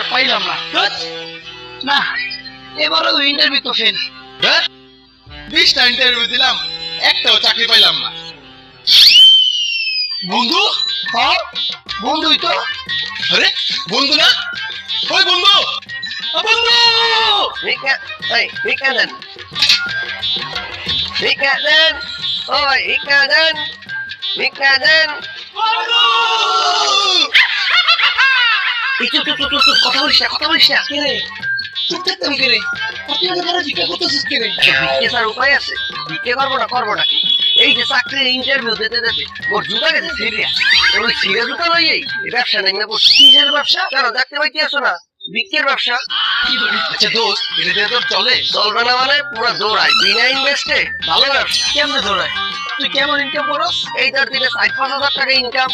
আর পাইলাম না। না, এবারও ইন্টারভিউ তো ফেল। 20টা ইন্টারভিউ দিলাম, একটাও চাকরি পাইলাম না। বন্ধু? হ্যাঁ, বন্ধুই তো। আরে বন্ধু না? ওই বন্ধু, বন্ধু! ভিক্ষা, এই ভিক্ষা দেন, ভিক্ষা দেন, ওই ভিক্ষা দেন, ভিক্ষা দেন। এই চুপ চুপ চুপ চুপ, কথা বলিস না, কথা বলিস না। কে রে? চুপ থাকতাম কে রে? আপনি আমাকে ধরে জিজ্ঞাসা করতেছিস কে রে? ভিক্ষে ছাড়া উপায় আছে? ভিক্ষে করবো না কি? এই যে চাকরির ইন্টারভিউ দিতে মোর জুতা গেছে সিরিয়াস। ওই সিরিয়াস জুতা লইয়েই এই ব্যবসা নেমে পড়ছি। কিসের ব্যবসা? কেন দেখতে পাইতে আসো না? ভিক্ষের ব্যবসা। আচ্ছা দোস্ত, এটা দিয়ে তোর চলে? চলবে না মানে পুরো দৌড়াই, বিনা ইনভেস্টে ভালো ব্যবসা। কেমনে ধরায়? তুই কেমন ইনকাম করস? এই ধর দিলে 60-50 হাজার টাকা ইনকাম।